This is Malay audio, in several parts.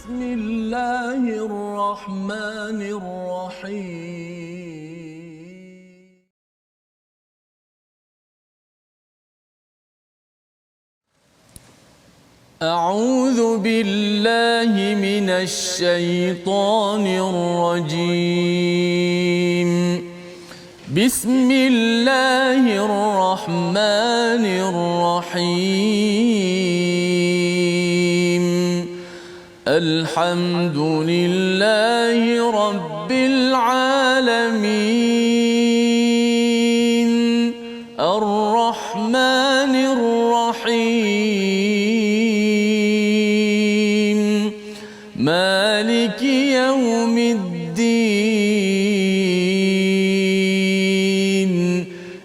بسم الله الرحمن الرحيم. أعوذ بالله من الشيطان الرجيم. بسم الله الرحمن الرحيم. الحمد لله رب العالمين. الرحمن الرحيم. مالك يوم الدين.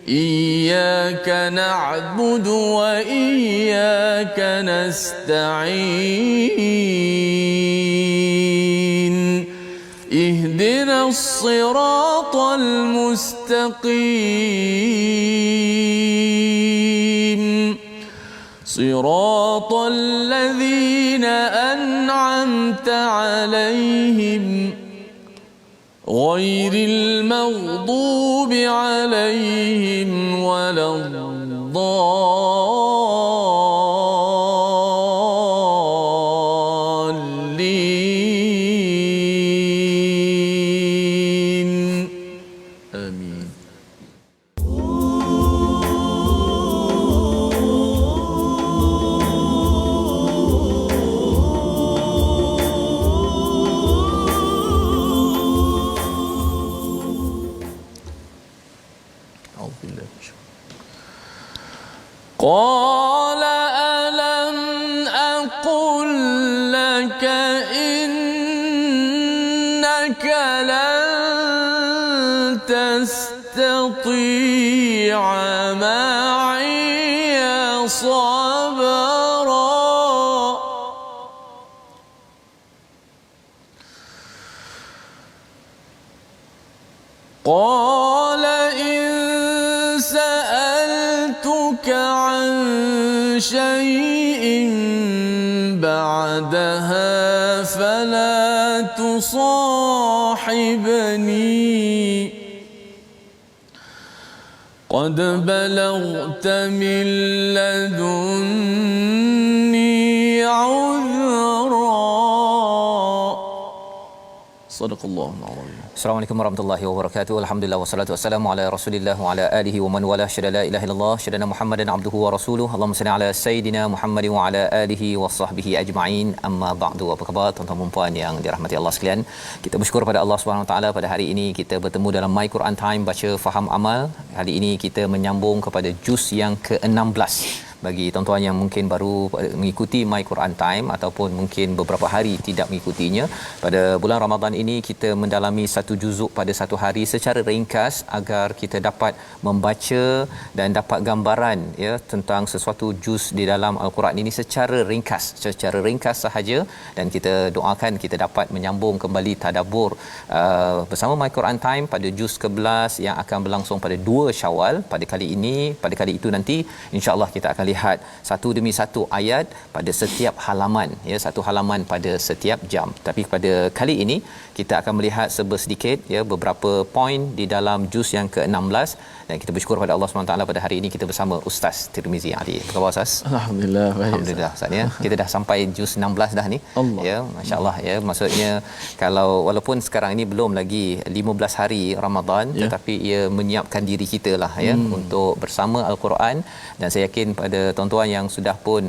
إياك نعبد وإياك نستعين. اهدنا الصراط المستقيم. صراط الذين أنعمت عليهم غير المغضوب عليهم ولا الضالين. آمين. قال ألم أقل لك إنك لن تستطيع معي صبرا. قال إن سألتك عن شيء بعدها فلا تصاحبني. قد بلغت من لدني عذرا. صدق الله العظيم. Assalamualaikum warahmatullahi wabarakatuh. Alhamdulillah wassalatu wassalamu ala Rasulillah wa ala alihi wa man wala syada la ilaha illallah syadana Muhammadan abduhu wa rasuluhu. Allahumma salli ala sayidina Muhammad wa ala alihi wa sahbihi ajma'in. Amma ba'du. Apa khabar tuan-tuan dan puan yang dirahmati Allah sekalian? Kita bersyukur pada Allah Subhanahu wa taala pada hari ini kita bertemu dalam My Quran Time baca faham amal. Hari ini kita menyambung kepada juz yang ke-16. Bagi tuan-tuan yang mungkin baru mengikuti My Quran Time ataupun mungkin beberapa hari tidak mengikutinya, pada bulan Ramadan ini kita mendalami satu juzuk pada satu hari secara ringkas agar kita dapat membaca dan dapat gambaran ya tentang sesuatu juz di dalam Al-Quran ini secara ringkas sahaja, dan kita doakan kita dapat menyambung kembali tadabbur bersama My Quran Time pada juz ke-11 yang akan berlangsung pada 2 Syawal. Pada kali itu nanti insya-Allah kita akan lihat satu demi satu ayat pada setiap halaman ya, satu halaman pada setiap jam. Tapi pada kali ini kita akan melihat sedikit ya beberapa poin di dalam juz yang ke-16, dan kita bersyukur pada Allah SWT pada hari ini kita bersama Ustaz Tirmizi Ali. Apa khabar Ustaz? Alhamdulillah baik. Alhamdulillah Ustaz ya. Kita dah sampai juz 16 dah ni. Allah. Ya, masya-Allah ya. Maksudnya kalau walaupun sekarang ini belum lagi 15 hari Ramadan ya, tetapi ia menyiapkan diri kita lah ya untuk bersama Al-Quran, dan saya yakin pada tuan-tuan yang sudah pun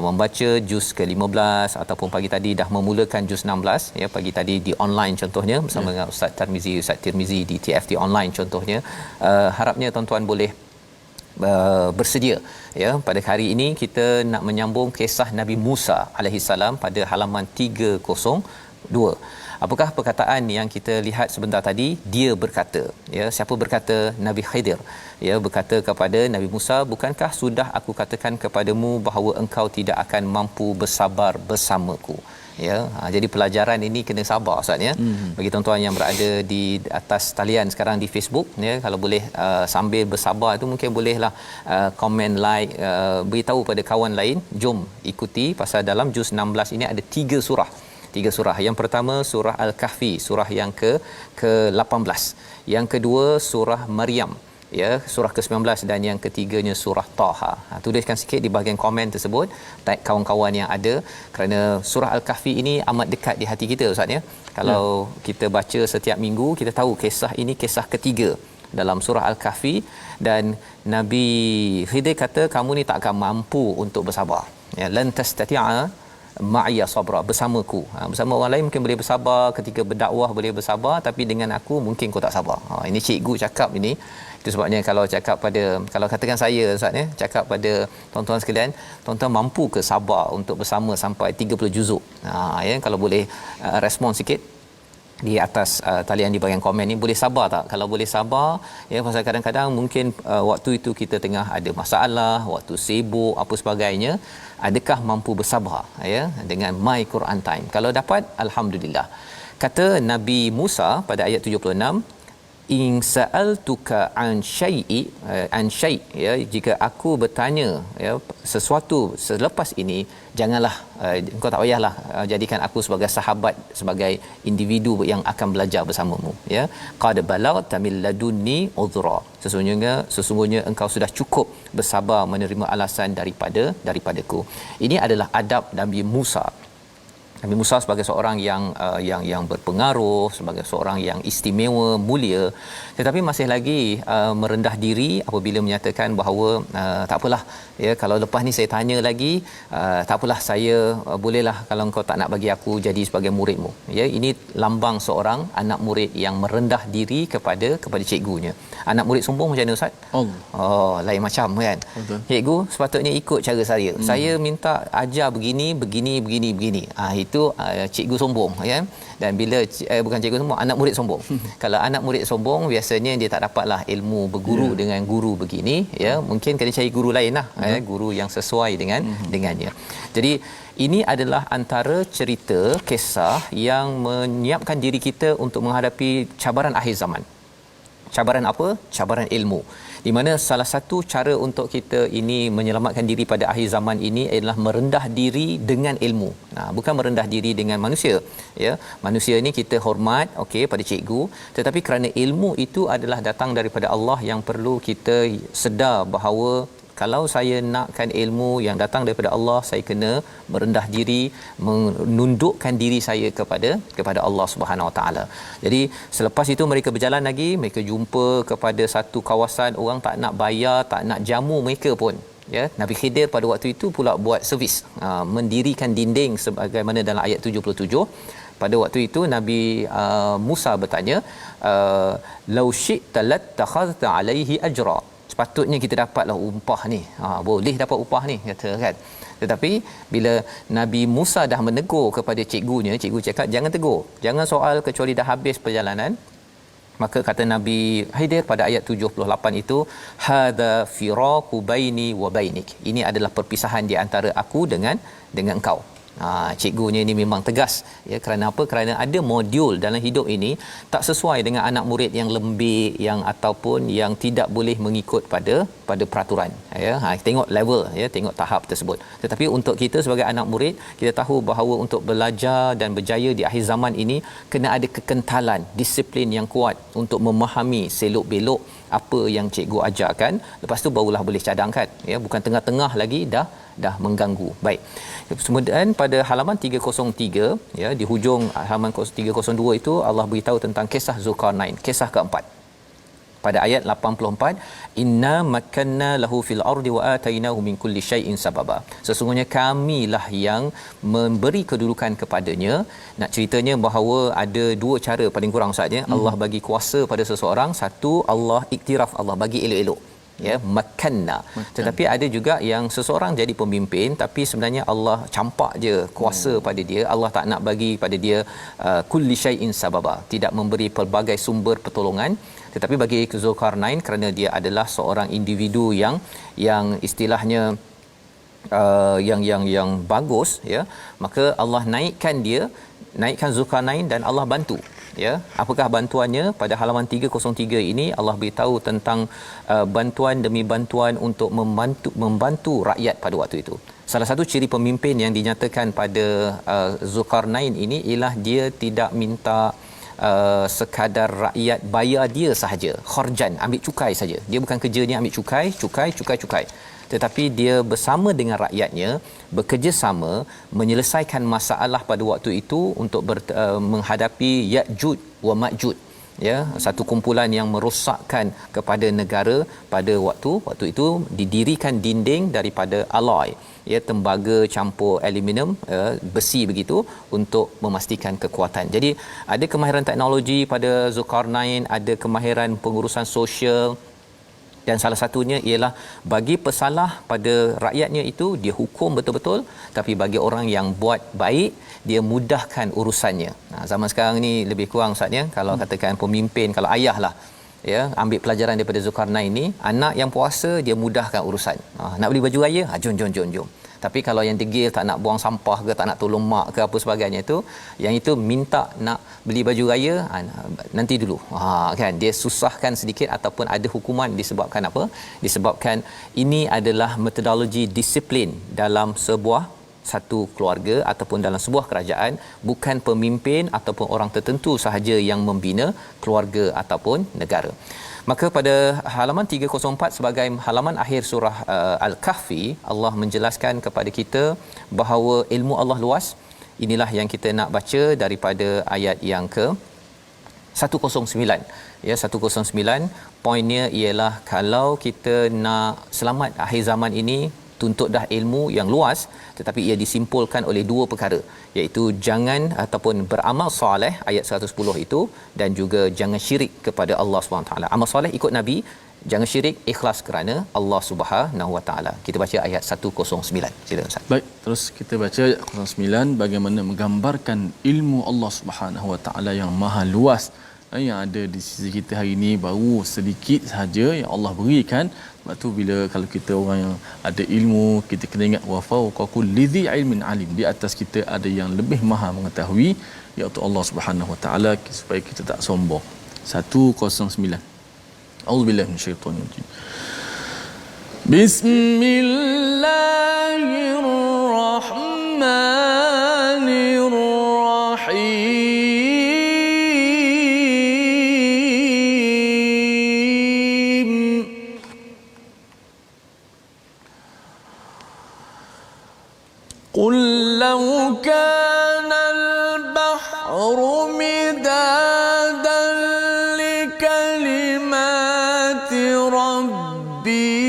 membaca juz ke-15 ataupun pagi tadi dah memulakan juz 16 ya, pagi tadi di online contohnya bersama dengan Ustaz Tirmizi di TFT online contohnya, harapnya tuan-tuan boleh bersedia ya. Pada hari ini kita nak menyambung kisah Nabi Musa alaihi salam pada halaman 302. Apakah perkataan yang kita lihat sebentar tadi? Dia berkata ya, siapa berkata? Nabi Khidir ya berkata kepada Nabi Musa, bukankah sudah aku katakan kepadamu bahawa engkau tidak akan mampu bersabar bersamaku ya. Jadi pelajaran ini kena sabar Ustaz ya. Bagi tuan-tuan yang berada di atas talian sekarang di Facebook ya, kalau boleh sambil bersabar itu mungkin bolehlah komen, like, beritahu pada kawan lain, jom ikuti pasal dalam juz 16 ini ada 3 surah Tiga surah. Yang pertama surah Al-Kahfi, surah yang ke-18. Yang kedua surah Maryam, ya, surah ke-19, dan yang ketiganya surah Taha. Tuliskan sikit di bahagian komen tersebut tag kawan-kawan yang ada, kerana surah Al-Kahfi ini amat dekat di hati kita Ustaz ya. Kalau kita baca setiap minggu, kita tahu kisah ini kisah ketiga dalam surah Al-Kahfi, dan Nabi Khidir kata kamu ni tak akan mampu untuk bersabar. Ya, lan tastati'a ma'iya sabra, bersamaku. Bersama orang lain mungkin boleh bersabar, ketika berdakwah boleh bersabar, tapi dengan aku mungkin kau tak sabar. Ini cikgu cakap ini. Itu sebabnya kalau cakap pada, kalau katakan saya Ustaz ya, cakap pada tuan-tuan sekalian, tuan-tuan mampu ke sabar untuk bersama sampai 30 juzuk? Ya, kalau boleh respon sikit di atas talian di bahagian komen ni, boleh sabar tak? Kalau boleh sabar ya, pasal kadang-kadang mungkin waktu itu kita tengah ada masalah, waktu sibuk apa sebagainya, adakah mampu bersabar ya dengan My Quran Time? Kalau dapat, alhamdulillah. Kata Nabi Musa pada ayat 76, in sa'altuka an syai' ya, jika aku bertanya ya sesuatu selepas ini, janganlah engkau tak payahlah jadikan aku sebagai sahabat, sebagai individu yang akan belajar bersamamu ya. Qad balagta min ladunni udhra, sesungguhnya engkau sudah cukup bersabar menerima alasan daripadaku. Ini adalah adab Nabi Musa. Nabi Musa sebagai seorang yang berpengaruh, sebagai seorang yang istimewa, mulia, tetapi masih lagi merendah diri apabila menyatakan bahawa tak apalah ya, kalau lepas ni saya tanya lagi, tak apalah, saya bolehlah kalau engkau tak nak bagi aku jadi sebagai muridmu ya. Ini lambang seorang anak murid yang merendah diri kepada cikgunya. Anak murid sombong macam mana Ustaz? Lain macam kan. Betul. Cikgu sepatutnya ikut cara saya. Saya minta ajar begini. Itu cikgu sombong ya. Dan bila bukan cikgu sombong, anak murid sombong. Kalau anak murid sombong, biasanya dia tak dapatlah ilmu berguru dengan guru begini ya. Mungkin kena cari guru lain lah guru yang sesuai dengannya. Jadi ini adalah antara cerita kisah yang menyiapkan diri kita untuk menghadapi cabaran akhir zaman. Cabaran apa? Cabaran ilmu. Di mana salah satu cara untuk kita ini menyelamatkan diri pada akhir zaman ini adalah merendah diri dengan ilmu. Bukan merendah diri dengan manusia ya. Manusia ni kita hormat okey pada cikgu, tetapi kerana ilmu itu adalah datang daripada Allah, yang perlu kita sedar bahawa kalau saya nakkan ilmu yang datang daripada Allah, saya kena merendah diri, menundukkan diri saya kepada Allah Subhanahu Wa Taala. Jadi selepas itu mereka berjalan lagi, mereka jumpa kepada satu kawasan orang tak nak bayar, tak nak jamu mereka pun. Ya, Nabi Khidir pada waktu itu pula buat servis, mendirikan dinding sebagaimana dalam ayat 77. Pada waktu itu Nabi Musa bertanya, "Lau syi'ta lattakhadhta 'alaihi ajra." Sepatutnya kita dapatlah upah ni. Boleh dapat upah ni kata kan. Tetapi bila Nabi Musa dah menegur kepada cikgunya, cikgu cakap jangan tegur, jangan soal kecuali dah habis perjalanan. Maka kata Nabi Khidir pada ayat 78 itu, hadza firaqu baini wa bainik. Ini adalah perpisahan di antara aku dengan engkau. Cikgunya ini memang tegas ya. Kerana apa? Kerana ada modul dalam hidup ini tak sesuai dengan anak murid yang lembik, yang ataupun yang tidak boleh mengikut pada peraturan ya. Tengok level ya, tengok tahap tersebut. Tetapi untuk kita sebagai anak murid, kita tahu bahawa untuk belajar dan berjaya di akhir zaman ini kena ada kekentalan, disiplin yang kuat untuk memahami selok belok apa yang cikgu ajarkan. Lepas tu barulah boleh cadangkan ya, bukan tengah-tengah lagi dah mengganggu. Baik. Kemudian pada halaman 303 ya, di hujung halaman 302 itu Allah beritahu tentang kisah Zulkarnain, kisah keempat. Pada ayat 84, inna makkanna lahu fil ardi wa atainahu min kulli syai'in sababa. Sesungguhnya kamilah yang memberi kedudukan kepadanya. Nak ceritanya bahawa ada dua cara paling kurang saja Allah bagi kuasa pada seseorang. Satu, Allah iktiraf, Allah bagi elok-elok ya, makanna. Tetapi ada juga yang seseorang jadi pemimpin tapi sebenarnya Allah campak je kuasa pada dia. Allah tak nak bagi pada dia kulli syai'in sababa, tidak memberi pelbagai sumber pertolongan. Tetapi bagi Zulkarnain, kerana dia adalah seorang individu yang istilahnya yang bagus ya, maka Allah naikkan Zulkarnain dan Allah bantu ya. Apakah bantuannya? Pada halaman 303 ini Allah beritahu tentang bantuan demi bantuan untuk membantu rakyat pada waktu itu. Salah satu ciri pemimpin yang dinyatakan pada Zulkarnain ini ialah dia tidak minta sekadar rakyat bayar dia sahaja, kharjan, ambil cukai saja. Dia bukan kerjanya ambil cukai, tetapi dia bersama dengan rakyatnya bekerjasama menyelesaikan masalah pada waktu itu untuk menghadapi Ya'juj wa Ma'juj, ya, satu kumpulan yang merosakkan kepada negara. Pada waktu itu didirikan dinding daripada alloy, ya, tembaga campur aluminium, besi begitu, untuk memastikan kekuatan. Jadi ada kemahiran teknologi pada Zulkarnain, ada kemahiran pengurusan sosial, dan salah satunya ialah bagi pesalah pada rakyatnya itu dia hukum betul-betul, tapi bagi orang yang buat baik dia mudahkan urusannya. Zaman sekarang ni lebih kurang Ustaz, ya, kalau katakan pemimpin, kalau ayah lah, ya, ambil pelajaran daripada Zulkarnain ni, anak yang puasa dia mudahkan urusan. Nak beli baju raya, jom. Tapi kalau yang degil, tak nak buang sampah ke, tak nak tolong mak ke apa sebagainya itu, yang itu minta nak beli baju raya, nanti dulu. Kan dia susahkan sedikit ataupun ada hukuman disebabkan apa? Disebabkan ini adalah metodologi disiplin dalam sebuah satu keluarga ataupun dalam sebuah kerajaan, bukan pemimpin ataupun orang tertentu sahaja yang membina keluarga ataupun negara. Maka pada halaman 304 sebagai halaman akhir surah Al-Kahfi, Allah menjelaskan kepada kita bahawa ilmu Allah luas. Inilah yang kita nak baca daripada ayat yang ke 109. Ya, 109 poinnya ialah kalau kita nak selamat akhir zaman ini, tuntut dah ilmu yang luas, tetapi ia disimpulkan oleh dua perkara, iaitu jangan ataupun beramal soleh ayat 110 itu, dan juga jangan syirik kepada Allah SWT. Amal soleh ikut Nabi, jangan syirik, ikhlas kerana Allah Subhanahu Wa Taala. Kita baca ayat 109. Silakan Ustaz. Baik, terus kita baca ayat 09 bagaimana menggambarkan ilmu Allah Subhanahu Wa Taala yang maha luas. Yang ada di sisi kita hari ini baru sedikit sahaja yang Allah berikan. Sebab tu bila kalau kita orang yang ada ilmu, kita kena ingat wa fawqa kulli dhi ilmin alim, di atas kita ada yang lebih maha mengetahui, iaitu Allah Subhanahu Wa Taala, supaya kita tak sombong. 109. A'udzubillahi minasyaitonir rajim. Bismillahirrahmanirrahim. قل لو كان البحر مدادا لكلمات ربي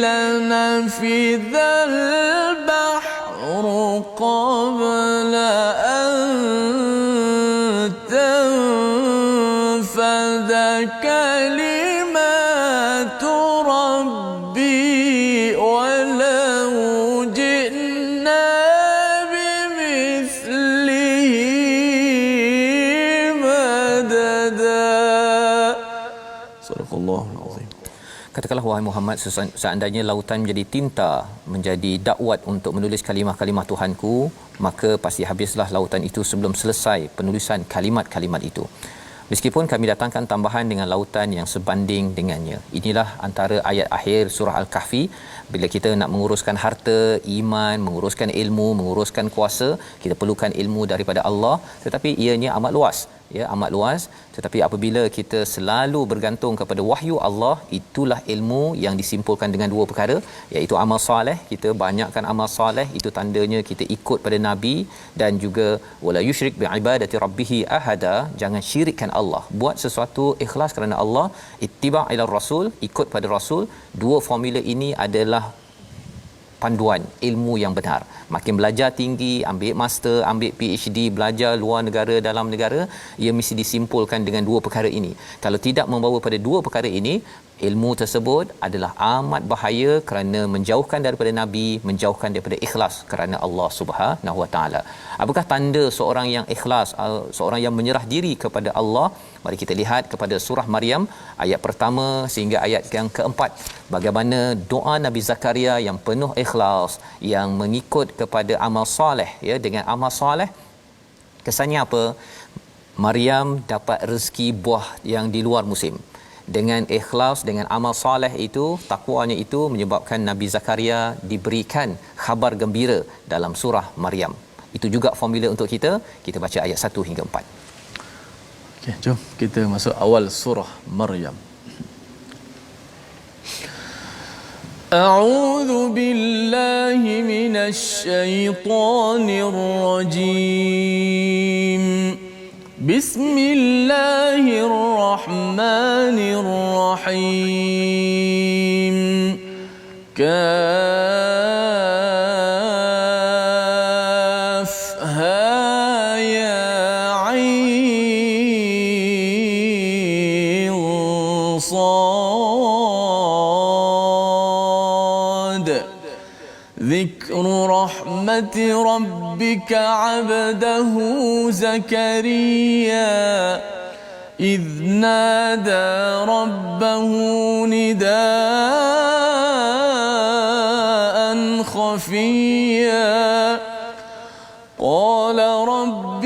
لنفذ البحر قبل أن تنفذ كلمات ربي ولو جئنا بمثله مددا. صدق الله العظيم. Katakanlah wahai Muhammad, seandainya lautan menjadi tinta, menjadi dakwat untuk menulis kalimah-kalimah Tuhanku, maka pasti habislah lautan itu sebelum selesai penulisan kalimat-kalimat itu. Meskipun kami datangkan tambahan dengan lautan yang sebanding dengannya. Inilah antara ayat akhir surah Al-Kahfi. Bila kita nak menguruskan harta, iman, menguruskan ilmu, menguruskan kuasa, kita perlukan ilmu daripada Allah, tetapi ianya amat luas. Ya, amat luas. Tetapi apabila kita selalu bergantung kepada wahyu Allah, itulah ilmu yang disimpulkan dengan dua perkara, iaitu amal soleh. Kita banyakkan amal soleh, itu tandanya kita ikut pada Nabi, dan juga wala yusyrik bi ibadati rabbih ahada, jangan syirikkan Allah. Buat sesuatu ikhlas kerana Allah, ittiba' ila rasul, ikut pada rasul. Dua formula ini adalah panduan ilmu yang benar. Makin belajar tinggi, ambil master, ambil PhD, belajar luar negara, dalam negara, ia mesti disimpulkan dengan dua perkara ini. Kalau tidak membawa pada dua perkara ini, ilmu tersebut adalah amat bahaya kerana menjauhkan daripada Nabi, menjauhkan daripada ikhlas kerana Allah Subhanahu Wa Taala. Apakah tanda seorang yang ikhlas, seorang yang menyerah diri kepada Allah? Mari kita lihat kepada surah Maryam ayat pertama sehingga ayat yang keempat. Bagaimana doa Nabi Zakaria yang penuh ikhlas, yang mengikut kepada amal soleh, ya, dengan amal soleh kesannya apa? Maryam dapat rezeki buah yang di luar musim. dengan ikhlas, dengan amal soleh itu, takwanya itu menyebabkan Nabi Zakaria diberikan khabar gembira dalam surah Maryam. Itu juga formula untuk kita. Kita baca ayat 1 hingga 4. Okey, jom kita masuk awal surah Maryam. A'udzu billahi minasy syaithanir rajim. Bismillahirrahmanirrahim. ذكر رحمة ربك عبده زكريا إذ نادى ربه نداء خفيا قال رب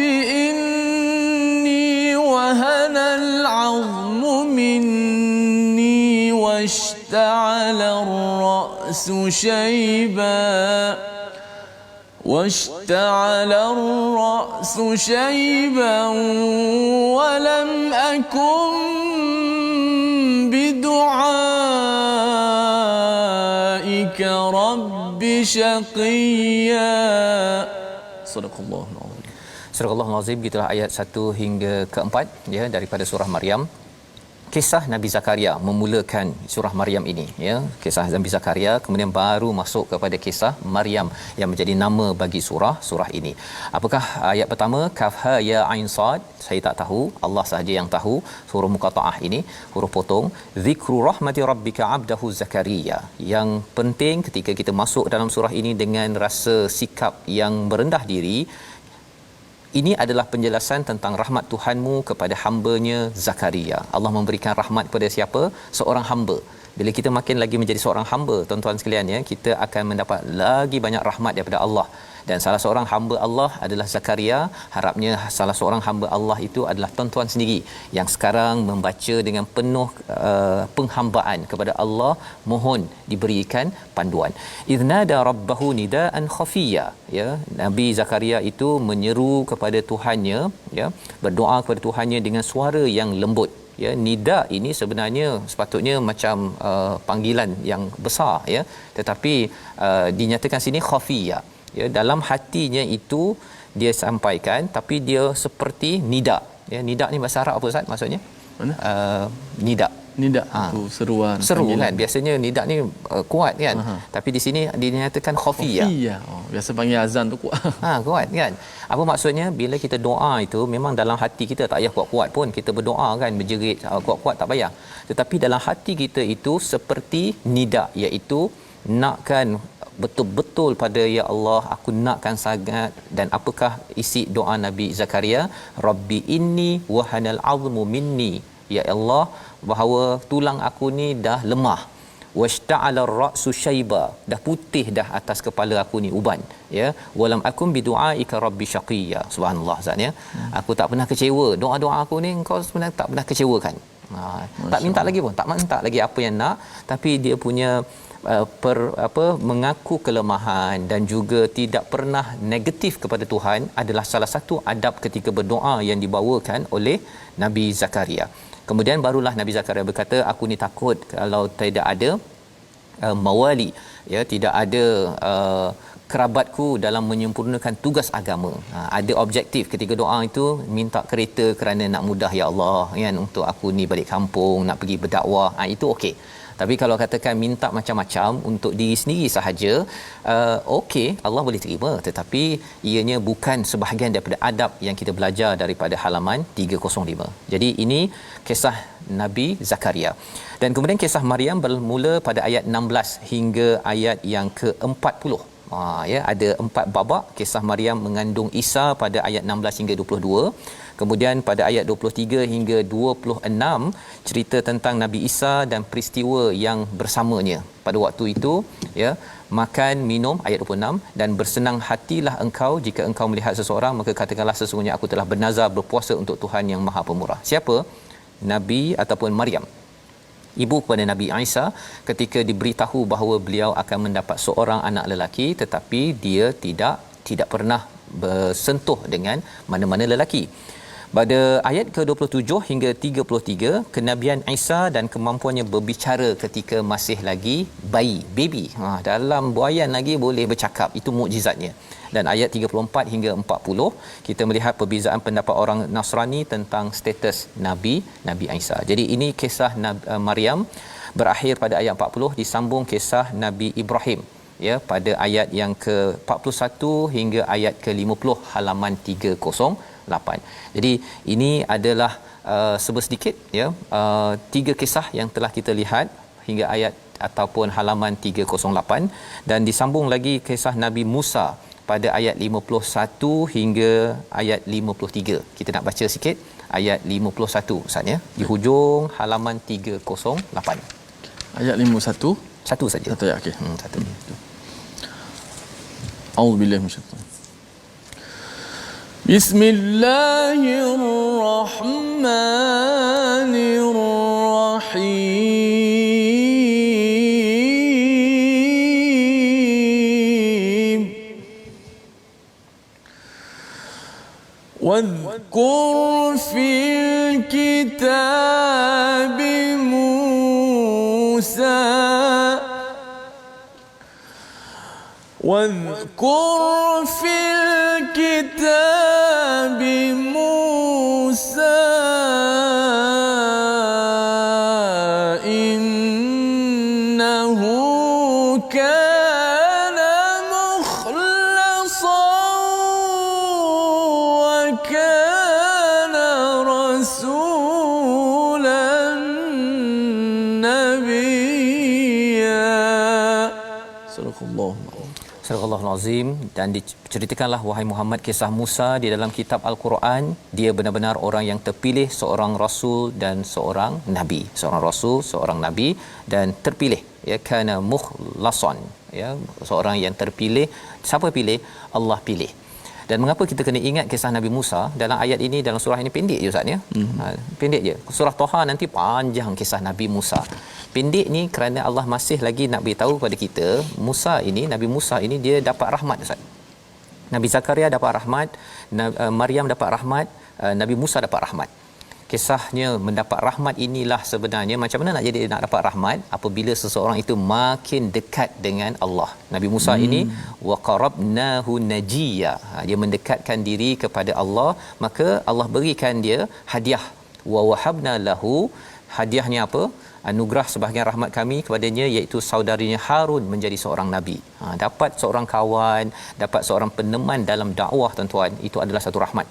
إني وهن العظم مني واشتعل الرأس شيبا ولم أكن بدعائك رب شقيا. صدق الله العظيم. Surah Al-Azim, gitulah ayat 1 hingga ke-4 ya daripada surah Maryam. Kisah Nabi Zakaria memulakan surah Maryam ini ya, kisah Nabi Zakaria, kemudian baru masuk kepada kisah Maryam yang menjadi nama bagi surah ini. Apakah ayat pertama kaf ha ya ain sad? Saya tak tahu, Allah sahaja yang tahu. Huruf muqattaah ini, huruf potong. Zikru rahmati rabbika abdahu Zakaria. Yang penting ketika kita masuk dalam surah ini dengan rasa sikap yang merendah diri, ini adalah penjelasan tentang rahmat Tuhanmu kepada hamba-Nya Zakaria. Allah memberikan rahmat kepada siapa? Seorang hamba. Bila kita makin lagi menjadi seorang hamba, tuan-tuan sekalian ya, kita akan mendapat lagi banyak rahmat daripada Allah. Dan salah seorang hamba Allah adalah Zakaria. Harapnya salah seorang hamba Allah itu adalah tuan-tuan sendiri yang sekarang membaca dengan penuh penghambaan kepada Allah, mohon diberikan panduan. Idnada rabbahu nidaan khafiyya ya, Nabi Zakaria itu menyeru kepada Tuhannya ya, berdoa kepada Tuhannya dengan suara yang lembut ya. Nida ini sebenarnya sepatutnya macam panggilan yang besar ya, tetapi dinyatakan sini khafiyya ya, dalam hatinya itu dia sampaikan, tapi dia seperti nida ya. Nida ni bahasa Arab apa Ustaz maksudnya? Mana? Nida itu seruan, seru panggilan. kan, biasanya nida ni kuat kan. Tapi di sini dinyatakan khafiyya. Biasa panggil azan tu kuat. Kuat kan. Apa maksudnya? Bila kita doa itu memang dalam hati kita, tak payah kuat-kuat pun kita berdoa kan, berjerit kuat-kuat tak payah, tetapi dalam hati kita itu seperti nida, iaitu nakkan betul-betul pada ya Allah, aku nakkan sangat. Dan apakah isi doa Nabi Zakaria? Rabbi inni wahanal azmu minni, ya Allah, bahawa tulang aku ni dah lemah, washta'ala ar-ra'su syaiba, dah putih dah atas kepala aku ni uban ya, walam akum bidu'aika rabbi syaqiyya. Subhanallah Zat ya. Aku tak pernah kecewa, doa-doa aku ni engkau sebenarnya tak pernah kecewakan. Tak minta lagi pun, tak minta lagi apa yang nak, tapi dia punya mengaku kelemahan dan juga tidak pernah negatif kepada Tuhan adalah salah satu adab ketika berdoa yang dibawakan oleh Nabi Zakaria. Kemudian barulah Nabi Zakaria berkata, aku ni takut kalau tidak ada mawali ya, tidak ada kerabatku dalam menyempurnakan tugas agama. Ada objektif ketika doa itu, minta kereta kerana nak mudah ya Allah kan, untuk aku ni balik kampung nak pergi berdakwah, itu okey. Tapi kalau katakan minta macam-macam untuk diri sendiri sahaja, okey, Allah boleh terima, tetapi ianya bukan sebahagian daripada adab yang kita belajar daripada halaman 305. Jadi ini kisah Nabi Zakaria. Dan kemudian kisah Maryam bermula pada ayat 16 hingga ayat yang ke-40. Ya, ada 4 babak. Kisah Maryam mengandung Isa pada ayat 16 hingga 22. Kemudian pada ayat 23 hingga 26 cerita tentang Nabi Isa dan peristiwa yang bersamanya pada waktu itu ya, makan minum ayat 26, dan bersenang hatilah engkau jika engkau melihat seseorang, maka katakanlah sesungguhnya aku telah bernazar berpuasa untuk Tuhan yang Maha Pemurah. Siapa? Nabi ataupun Maryam ibu kepada Nabi Isa ketika diberitahu bahawa beliau akan mendapat seorang anak lelaki, tetapi dia tidak pernah bersentuh dengan mana-mana lelaki. Pada ayat ke-27 hingga 33, kenabian Isa dan kemampuannya berbicara ketika masih lagi baby. Dalam buaian lagi boleh bercakap, itu mukjizatnya. Dan ayat 34 hingga 40, kita melihat perbezaan pendapat orang Nasrani tentang status Nabi Isa. Jadi ini kisah Maryam berakhir pada ayat 40, disambung kisah Nabi Ibrahim ya pada ayat yang ke-41 hingga ayat ke-50 halaman 308. Jadi ini adalah sedikit ya tiga kisah yang telah kita lihat hingga ayat ataupun halaman 308, dan disambung lagi kisah Nabi Musa pada ayat 51 hingga ayat 53. Kita nak baca sikit ayat 51 Ustaz ya, di hujung halaman 308. Ayat 51 satu saja. Satu ayat, okey. Satu. A'udzubillahi minasyaitanir. Bismillahirrahmanirrahim. واذكر في الكتاب موسى واذكر في الكتاب موسى إنه كان مخلصا وكان رسولا نبيا. صدق الله. Surah Al-Azim. Dan diceritakanlah wahai Muhammad kisah Musa di dalam kitab Al-Quran. Dia benar-benar orang yang terpilih, seorang rasul dan seorang nabi. Seorang rasul, seorang nabi dan terpilih, ya, kana mukhlasan, ya, seorang yang terpilih. Siapa pilih? Allah pilih. Dan mengapa kita kena ingat kisah Nabi Musa dalam ayat ini, dalam surah ini pendek je Ustaz ya. Pendek je. Surah Taha nanti panjang kisah Nabi Musa. Pendek ni kerana Allah masih lagi nak beritahu kepada kita, Nabi Musa ini dia dapat rahmat Ustaz. Nabi Zakaria dapat rahmat, Maryam dapat rahmat, Nabi Musa dapat rahmat. Kisahnya mendapat rahmat inilah sebenarnya macam mana nak dapat rahmat apabila seseorang itu makin dekat dengan Allah. Nabi Musa ini wa qarabnahu najiya. Dia mendekatkan diri kepada Allah, maka Allah berikan dia hadiah. Wa wahabna lahu, hadiahnya apa? Anugerah sebahagian rahmat kami kepadanya, iaitu saudarinya Harun menjadi seorang nabi. Dapat seorang kawan, dapat seorang peneman dalam dakwah tuan-tuan, itu adalah satu rahmat.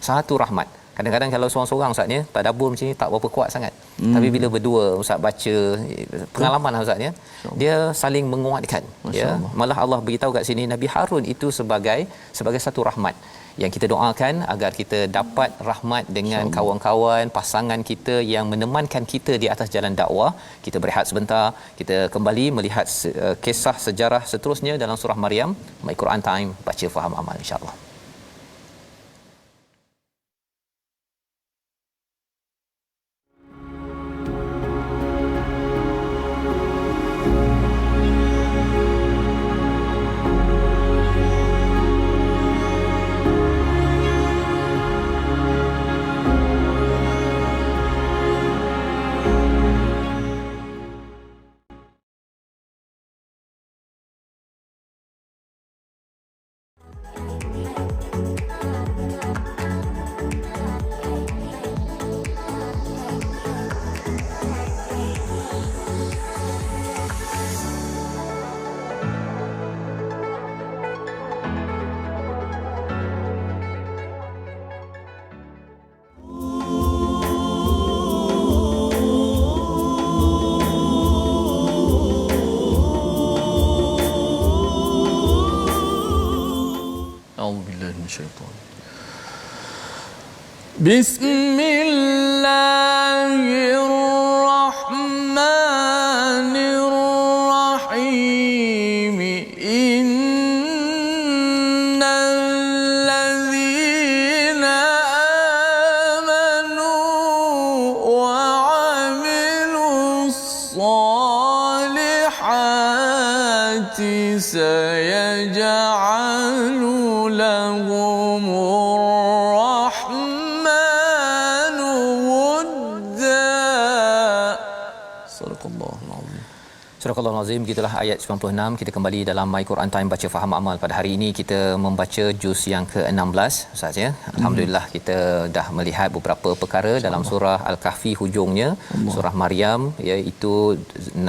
Satu rahmat. Kadang-kadang kalau seorang-seorang Ustaz ni tadabbur macam ni tak berapa kuat sangat. Tapi bila berdua Ustaz baca pengalaman Ustaz ya, dia saling menguatkan ya. Malah Allah beritahu kat sini Nabi Harun itu sebagai satu rahmat yang kita doakan agar kita dapat rahmat dengan kawan-kawan, pasangan kita yang menemankan kita di atas jalan dakwah. Kita berehat sebentar, kita kembali melihat kisah sejarah seterusnya dalam surah Maryam. My Quran Time, baca faham amal insya-Allah. بسم الله الرحمن الرحيم إن الذين آمنوا وعملوا سيجعل لهم الرحمن ودا. صدق الله العظيم. Surah Al-Azim, gitulah ayat 96. Kita kembali dalam My Quran Time baca faham amal. Pada hari ini kita membaca juz yang ke-16 Ustaz ya. Alhamdulillah kita dah melihat beberapa perkara dalam surah Al-Kahfi hujungnya, surah Maryam, iaitu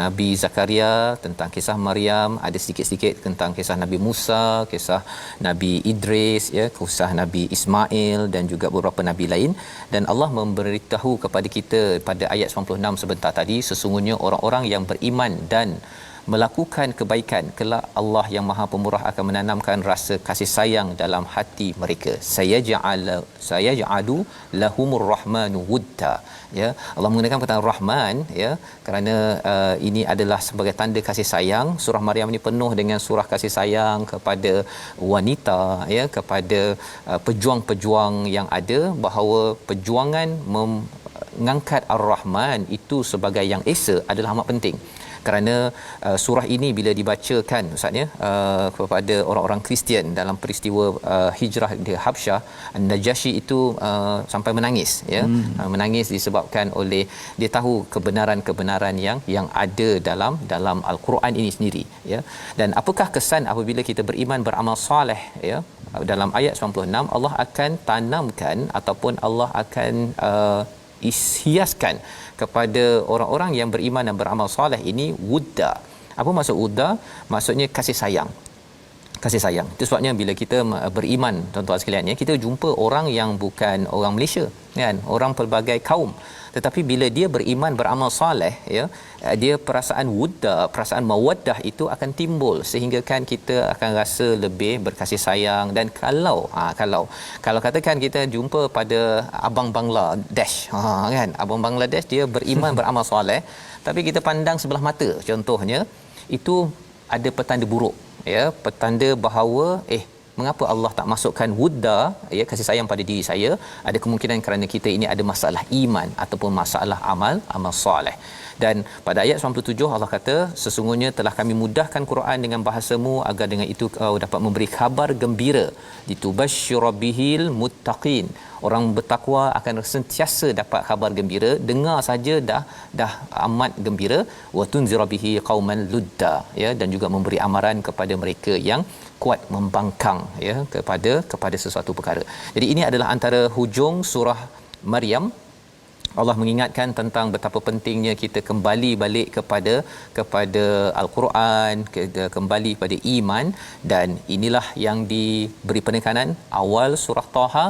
Nabi Zakaria, tentang kisah Maryam, ada sedikit-sedikit tentang kisah Nabi Musa, kisah Nabi Idris ya, kisah Nabi Ismail dan juga beberapa nabi lain. Dan Allah memberitahu kepada kita pada ayat 96 sebentar tadi, sesungguhnya orang-orang yang beriman dan melakukan kebaikan, kelak Allah yang Maha Pemurah akan menanamkan rasa kasih sayang dalam hati mereka. Sayaj'alu lahumur rahmanu wudda. Ya, Allah menggunakan perkataan Rahman ya, kerana ini adalah sebagai tanda kasih sayang. Surah Maryam ini penuh dengan surah kasih sayang kepada wanita ya, kepada pejuang-pejuang yang ada, bahawa perjuangan mengangkat Ar-Rahman itu sebagai yang esa adalah amat penting. Kerana surah ini bila dibacakan Ustaz ya, kepada orang-orang Kristian dalam peristiwa hijrah di Habsyah, Najasyi itu sampai menangis ya. Menangis disebabkan oleh dia tahu kebenaran-kebenaran yang ada dalam Al-Quran ini sendiri ya. Dan apakah kesan apabila kita beriman beramal soleh ya? Dalam ayat 96 Allah akan tanamkan ataupun Allah akan hiaskan kepada orang-orang yang beriman dan beramal soleh ini wudda. Apa maksud wudda? Maksudnya kasih sayang. Kasih sayang. Itu sebabnya bila kita beriman, tuan-tuan sekalian ya, kita jumpa orang yang bukan orang Malaysia kan, orang pelbagai kaum. Tetapi bila dia beriman beramal soleh ya, dia perasaan wudda, perasaan mawaddah itu akan timbul, sehingga kan kita akan rasa lebih berkasih sayang. Dan kalau katakan kita jumpa pada abang Bangladesh kan, abang Bangladesh dia beriman beramal soleh, tapi kita pandang sebelah mata contohnya, itu ada petanda buruk ya, petanda bahawa mengapa Allah tak masukkan wudda ya, kasih sayang pada diri saya? Ada kemungkinan kerana kita ini ada masalah iman ataupun masalah amal soleh. Dan pada ayat 97 Allah kata, sesungguhnya telah kami mudahkan Quran dengan bahasamu agar dengan itu kau dapat memberi khabar gembira, ditubashshira bihil muttaqin. Orang bertakwa akan sentiasa dapat khabar gembira, dengar saja dah amat gembira. Wa tunzira bihi qauman ludda ya, dan juga memberi amaran kepada mereka yang kuat membangkang ya kepada sesuatu perkara. Jadi ini adalah antara hujung surah Maryam. Allah mengingatkan tentang betapa pentingnya kita kembali balik kepada Al-Quran, kita kembali pada iman. Dan inilah yang diberi penekanan awal surah Taha,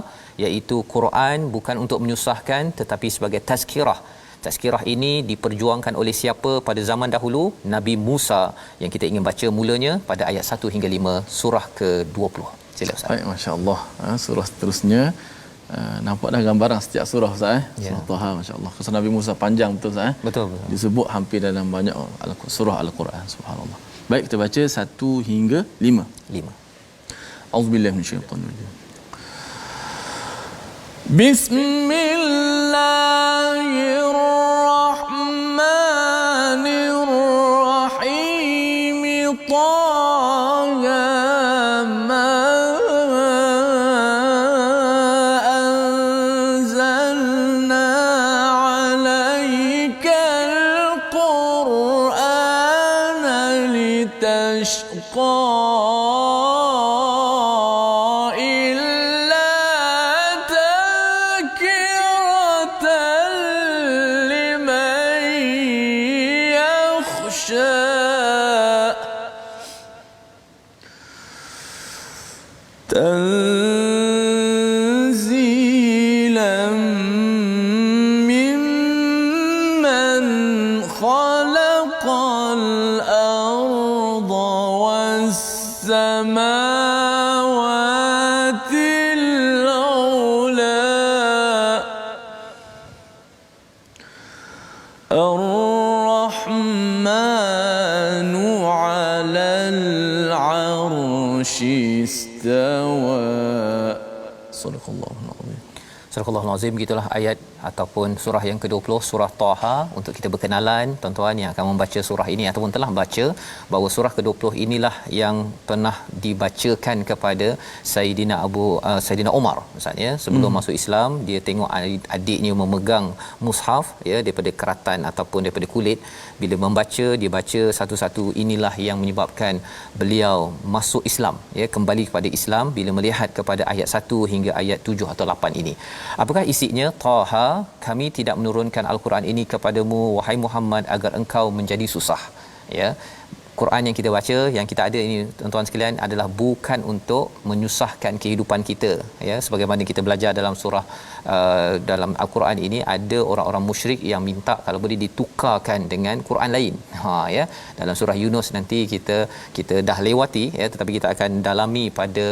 iaitu Quran bukan untuk menyusahkan tetapi sebagai tazkirah. Tazkirah ini diperjuangkan oleh siapa pada zaman dahulu? Nabi Musa, yang kita ingin baca mulanya pada ayat 1 hingga 5 surah ke-20. Sila Ustaz. Baik, masya-Allah. Surah seterusnya nampak dah gambaran setiap surah Ustaz Surah Taha, masya-Allah. Kisah Nabi Musa panjang betul Ustaz Betul. Disebut hampir dalam banyak surah Al-Quran, subhanallah. Baik, kita baca 1 hingga 5. Auzubillahi minasyaitanir rajim. Bismillahirrahmanirrahim. Taha ma anzalna alaikal Qur'ana litashqa تنزيلا ممن خلق الأرض والسماوات العلى الرحمن على العرش استوى. Sadaqallahul azim. Surah Al-Azim gitulah ayat ataupun surah yang ke-20 surah Taha. Untuk kita berkenalan tuan-tuan yang akan membaca surah ini ataupun telah baca, bahawa surah ke-20 inilah yang pernah dibacakan kepada Saidina Umar misalnya sebelum masuk Islam. Dia tengok adiknya memegang mushaf ya daripada keratan ataupun daripada kulit. Bila membaca, dia baca satu-satu, inilah yang menyebabkan beliau masuk Islam ya, kembali kepada Islam bila melihat kepada ayat 1 hingga ayat 7 atau 8 ini. Apakah isinya? Taha, kami tidak menurunkan al-Quran ini kepadamu wahai Muhammad agar engkau menjadi susah. Ya. Quran yang kita baca, yang kita ada ini tuan-tuan sekalian adalah bukan untuk menyusahkan kehidupan kita ya, sebagaimana kita belajar dalam surah dalam al-Quran ini ada orang-orang musyrik yang minta kalau boleh ditukarkan dengan Quran lain. Ya, dalam surah Yunus nanti kita dah lewati ya, tetapi kita akan dalami pada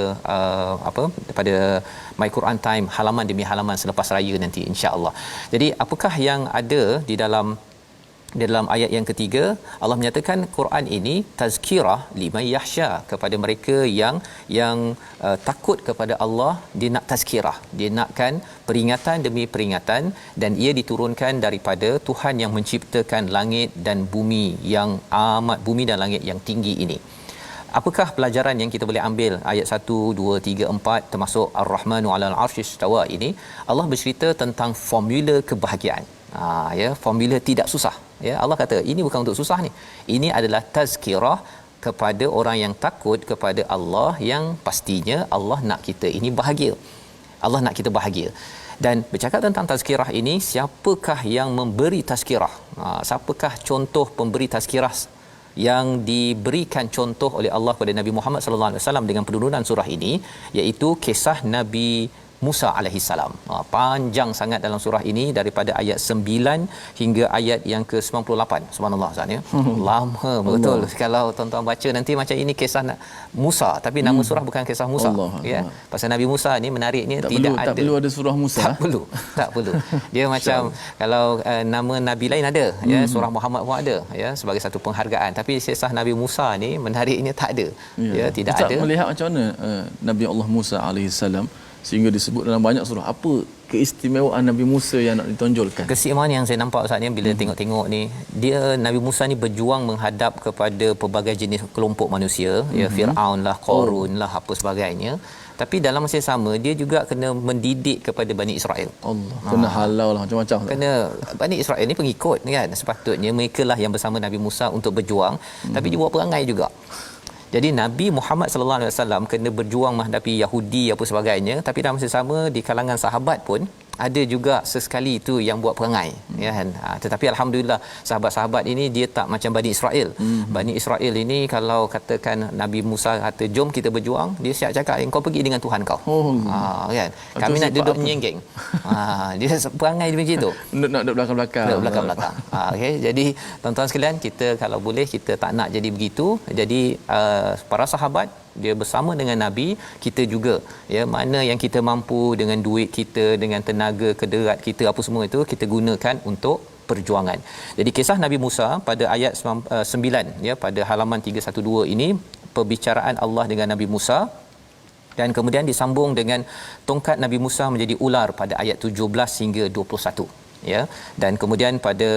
pada My Quran Time halaman demi halaman selepas raya nanti insya-Allah. Jadi apakah yang ada di dalam ayat yang ketiga? Allah menyatakan Quran ini tazkirah liman yahsya, kepada mereka yang takut kepada Allah. Dia nak tazkirah, dia nakkan peringatan demi peringatan, dan ia diturunkan daripada Tuhan yang menciptakan langit dan bumi, yang amat bumi dan langit yang tinggi ini. Apakah pelajaran yang kita boleh ambil ayat 1, 2, 3, 4 termasuk Ar-Rahmanu 'alal 'arsy istawa ini? Allah bercerita tentang formula kebahagiaan. Ya, formula tidak susah. Ya, Allah kata ini bukan untuk susah ni. Ini adalah tazkirah kepada orang yang takut kepada Allah, yang pastinya Allah nak kita ini bahagia. Allah nak kita bahagia. Dan bercakap tentang tazkirah ini, siapakah yang memberi tazkirah? Siapakah contoh pemberi tazkirah yang diberikan contoh oleh Allah kepada Nabi Muhammad sallallahu alaihi wasallam dengan penurunan surah ini, iaitu kisah Nabi Musa alaihi salam. Panjang sangat dalam surah ini daripada ayat 9 hingga ayat yang ke-98. Subhanallah Ustaz ya. Lama betul. Kalau tuan-tuan baca nanti macam ini kisah Musa, tapi nama surah bukan kisah Musa ya. Pasal Nabi Musa ni menariknya tak perlu ada surah Musa. Tak perlu. Dia macam kalau nama nabi lain ada ya, surah Muhammad pun ada ya sebagai satu penghargaan, tapi kisah Nabi Musa ni menariknya tak ada. Ya, tidak Ustaz ada. Melihat macam mana Nabi Allah Musa alaihi salam sehingga disebut dalam banyak surah, apa keistimewaan Nabi Musa yang nak ditonjolkan? Keistimewaan yang saya nampak Ustaz ni bila tengok-tengok ni, dia Nabi Musa ni berjuang menghadap kepada pelbagai jenis kelompok manusia ya, Firaun lah, Qarun lah, apa sebagainya. Tapi dalam masa yang sama dia juga kena mendidik kepada Bani Israel. Allah, kena halau lah macam-macam. Kena Bani Israel ni pengikut kan, sepatutnya mereka lah yang bersama Nabi Musa untuk berjuang, tapi dia buat perangai juga. Jadi Nabi Muhammad sallallahu alaihi wasallam kena berjuang menghadapi Yahudi apa sebagainya, tapi dalam masa sama di kalangan sahabat pun ada juga sesekali itu yang buat perangai ya kan. Tetapi alhamdulillah sahabat-sahabat ini dia tak macam Bani Israel. Bani Israel ini kalau katakan Nabi Musa kata jom kita berjuang, dia siap cakap kau pergi dengan Tuhan kau. Kan. Kami nak duduk menyengkeng. Dia perangai dia macam tu. Nak duduk belakang-belakang. Belakang-belakang. Okey, jadi tuan-tuan sekalian, kita kalau boleh kita tak nak jadi begitu. Jadi para sahabat dia bersama dengan Nabi, kita juga ya, mana yang kita mampu dengan duit kita, dengan tenaga kederat kita, apa semua itu kita gunakan untuk perjuangan. Jadi kisah Nabi Musa pada ayat 9 ya, pada halaman 312 ini perbicaraan Allah dengan Nabi Musa, dan kemudian disambung dengan tongkat Nabi Musa menjadi ular pada ayat 17 hingga 21 ya, dan kemudian pada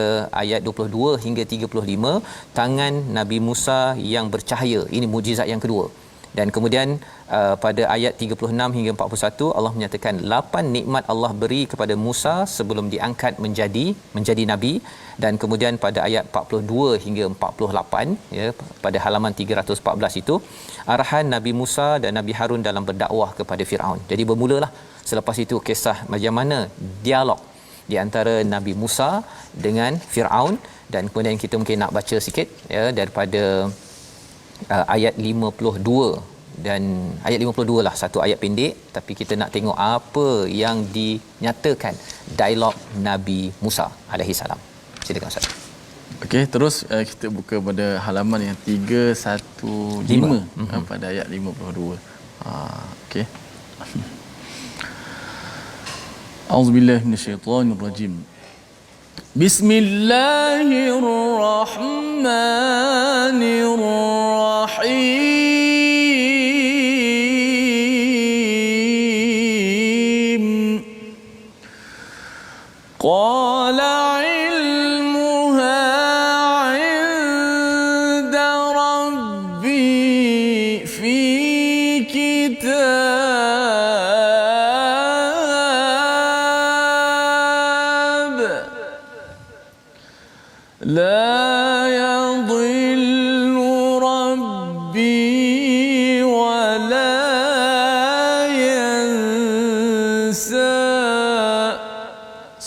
ayat 22 hingga 35 tangan Nabi Musa yang bercahaya, ini mukjizat yang kedua. Dan kemudian pada ayat 36 hingga 41 Allah menyatakan 8 nikmat Allah beri kepada Musa sebelum diangkat menjadi nabi. Dan kemudian pada ayat 42 hingga 48 ya, pada halaman 314 itu arahan Nabi Musa dan Nabi Harun dalam berdakwah kepada Firaun. Jadi bermulalah selepas itu kisah macam mana dialog di antara Nabi Musa dengan Firaun. Dan kemudian kita mungkin nak baca sikit ya daripada ayat 52, dan ayat 52 lah satu ayat pendek, tapi kita nak tengok apa yang dinyatakan dialog Nabi Musa alaihi salam. Silakan Ustaz. Okey, terus kita buka pada halaman yang 315 pada ayat 52. Okey. A'udzubillahi minasyaitonirrajim. Bismillahirrahmanirrahim.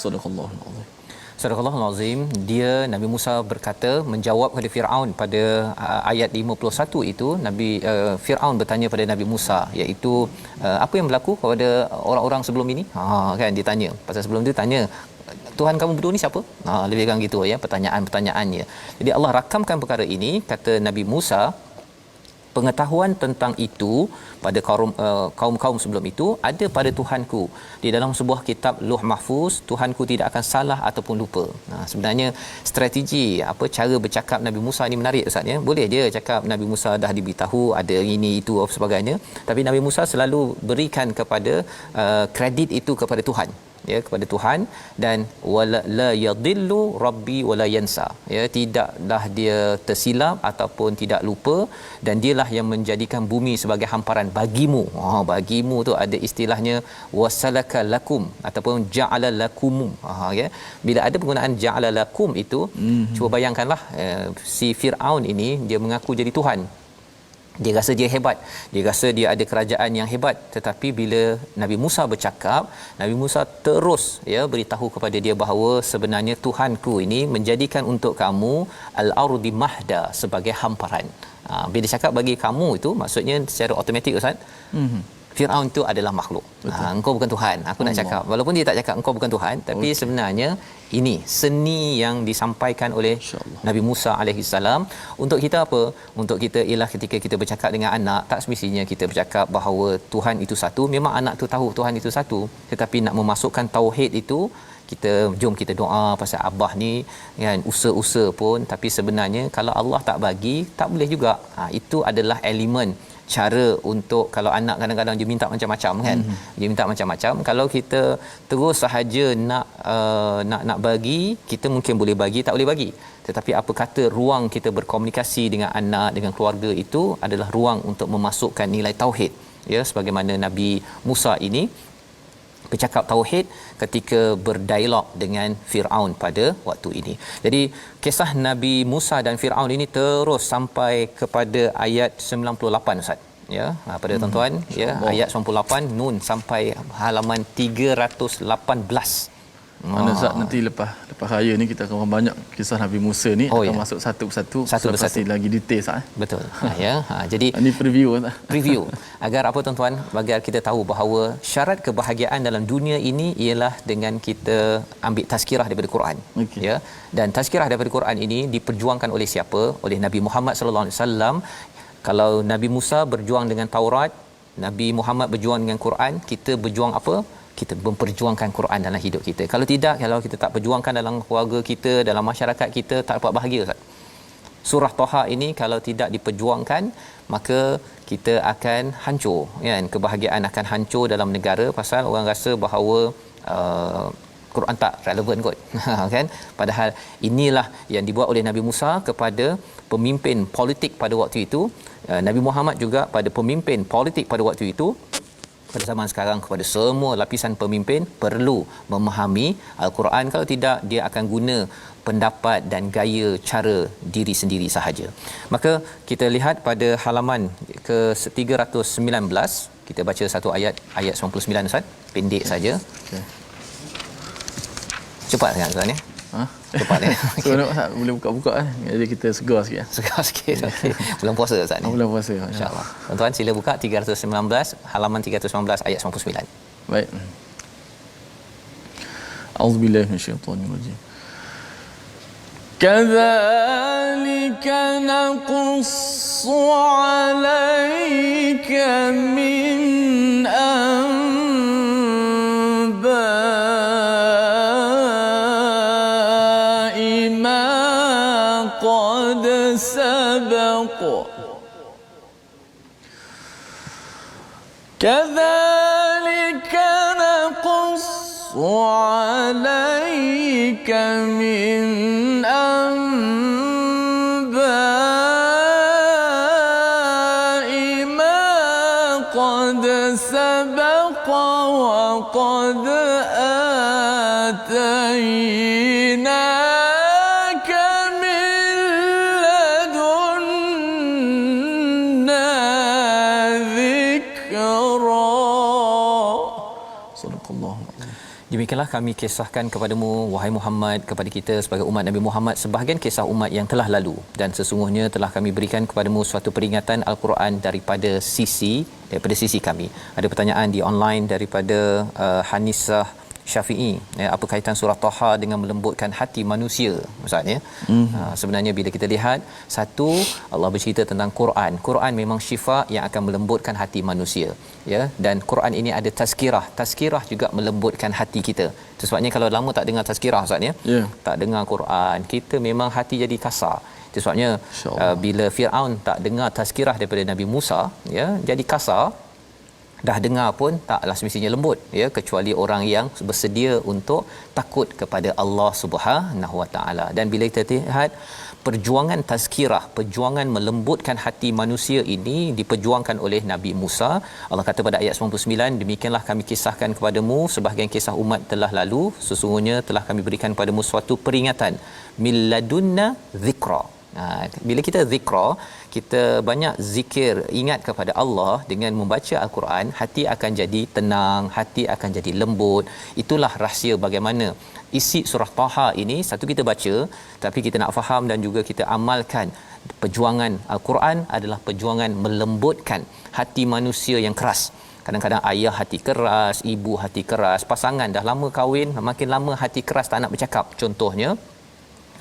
Sadaqallahul azim. Sadaqallahul azim. Dia Nabi Musa berkata menjawab kepada Firaun pada ayat 51 itu Firaun bertanya pada Nabi Musa iaitu apa yang berlaku kepada orang-orang sebelum ini? Kan dia tanya. Pasal sebelum tu tanya Tuhan kamu berdua ni siapa? Lebih kurang gitu ya pertanyaan-pertanyaannya. Jadi Allah rakamkan perkara ini, kata Nabi Musa, pengetahuan tentang itu pada kaum-kaum sebelum itu ada pada Tuhanku di dalam sebuah kitab Lauh Mahfuz. Tuhanku tidak akan salah ataupun lupa. Sebenarnya strategi cara bercakap Nabi Musa ni menarik Ustaz ya. Boleh dia cakap Nabi Musa dah diberitahu ada ini itu apa sebagainya, tapi Nabi Musa selalu berikan kepada kredit itu kepada Tuhan, kepada Tuhan, dan wala la yadillu rabbi wala yansa, tidaklah dia tersilap ataupun tidak lupa, dan dialah yang menjadikan bumi sebagai hamparan bagimu. Bagimu tu ada istilahnya wasalaka lakum ataupun ja'ala lakum. Bila ada penggunaan ja'ala lakum itu, cuba bayangkanlah si Firaun ini dia mengaku jadi Tuhan. Dia rasa dia hebat, dia rasa dia ada kerajaan yang hebat, tetapi bila Nabi Musa bercakap, Nabi Musa terus beritahu kepada dia bahawa sebenarnya Tuhanku ini menjadikan untuk kamu al-ardi mahda, sebagai hamparan. Bila cakap bagi kamu itu maksudnya secara automatik Ustaz, Firaun itu adalah makhluk. Engkau bukan Tuhan. Aku nak cakap walaupun dia tak cakap engkau bukan Tuhan, tapi sebenarnya ini seni yang disampaikan oleh Nabi Musa alaihi salam untuk kita apa? Untuk kita ialah ketika kita bercakap dengan anak, tak semestinya kita bercakap bahawa Tuhan itu satu. Memang anak tu tahu Tuhan itu satu, tetapi nak memasukkan tauhid itu, jom kita doa pasal abah ni kan usaha-usaha pun, tapi sebenarnya kalau Allah tak bagi, tak boleh juga. Itu adalah elemen cara untuk, kalau anak kadang-kadang dia minta macam-macam kan, dia minta macam-macam. Kalau kita terus sahaja nak bagi, kita mungkin boleh bagi, tak boleh bagi, tetapi apa kata ruang kita berkomunikasi dengan anak, dengan keluarga, itu adalah ruang untuk memasukkan nilai tauhid, sebagaimana Nabi Musa ini bercakap tauhid ketika berdialog dengan Firaun pada waktu ini. Jadi kisah Nabi Musa dan Firaun ini terus sampai kepada ayat 98 Ustaz. Pada tuan-tuan ayat 98 Nun sampai halaman 318. Mana Ustaz, nanti lepas raya ni kita akan banyak kisah Nabi Musa ni akan masuk satu persatu lagi detail Ustaz. Betul. Jadi ini preview agar apa tuan-tuan, agar kita tahu bahawa syarat kebahagiaan dalam dunia ini ialah dengan kita ambil tazkirah daripada Quran. Dan tazkirah daripada Quran ini diperjuangkan oleh siapa? Oleh Nabi Muhammad sallallahu alaihi wasallam. Kalau Nabi Musa berjuang dengan Taurat, Nabi Muhammad berjuang dengan Quran, kita berjuang apa? Kita memperjuangkan Quran dalam hidup kita. Kalau tidak, kalau kita tak perjuangkan dalam keluarga kita, dalam masyarakat kita, tak dapat bahagia Ustaz. Surah Taha ini kalau tidak diperjuangkan, maka kita akan hancur, kan? Kebahagiaan akan hancur dalam negara, pasal orang rasa bahawa Quran tak relevan kot. Kan? Padahal inilah yang dibuat oleh Nabi Musa kepada pemimpin politik pada waktu itu. Nabi Muhammad juga pada pemimpin politik pada waktu itu. Pada zaman sekarang, kepada semua lapisan pemimpin perlu memahami Al-Quran. Kalau tidak, dia akan guna pendapat dan gaya cara diri sendiri sahaja. Maka kita lihat pada halaman ke 319, kita baca satu ayat 99 Ustaz, pendek saja. Cepat sangat Ustaz ni. Cepat ni. So nak boleh buka-buka jadi kita segar sikit. Segar sikit. Okey. Bulan puasa Ustaz ni. Bulan puasa insya-Allah. Tuan-tuan sila buka 319 halaman 319 ayat 99. Baik. Auzubillahi minasyaitonir rajim. Kadzalika naqussu 'alaika min كذلك نقص عليك من أنباء ما قد سبق وقد آتيناك من لدنا ذكرا. صدق الله. Demikianlah kami kisahkan kepadamu wahai Muhammad, kepada kita sebagai umat Nabi Muhammad, sebahagian kisah umat yang telah lalu, dan sesungguhnya telah kami berikan kepadamu suatu peringatan Al-Quran daripada sisi kami. Ada pertanyaan di online daripada Hanisah Syafi'i, apa kaitan surah Taha dengan melembutkan hati manusia, Ustaz ya? Sebenarnya bila kita lihat, satu, Allah bercerita tentang Quran. Quran memang syifa yang akan melembutkan hati manusia, ya. Dan Quran ini ada tazkirah juga melembutkan hati kita. Itu sebabnya kalau lama tak dengar tazkirah, Ustaz ya, tak dengar Quran, kita memang hati jadi kasar. Itu sebabnya bila Firaun tak dengar tazkirah daripada Nabi Musa, ya, jadi kasar. Dah dengar pun taklah semestinya lembut, ya, kecuali orang yang bersedia untuk takut kepada Allah Subhanahu Wa Taala. Dan bila kita lihat perjuangan tazkirah, perjuangan melembutkan hati manusia ini diperjuangkan oleh Nabi Musa. Allah kata pada ayat 99, demikianlah kami kisahkan kepadamu sebahagian kisah umat telah lalu, sesungguhnya telah kami berikan kepadamu suatu peringatan milladunna zikra. Bila kita zikra, kita banyak zikir, ingat kepada Allah dengan membaca Al-Quran, hati akan jadi tenang, hati akan jadi lembut. Itulah rahsia bagaimana isi surah Taha ini, satu kita baca, tapi kita nak faham dan juga kita amalkan. Perjuangan Al-Quran adalah perjuangan melembutkan hati manusia yang keras. Kadang-kadang ayah hati keras, ibu hati keras, pasangan dah lama kahwin, makin lama hati keras, tak nak bercakap contohnya,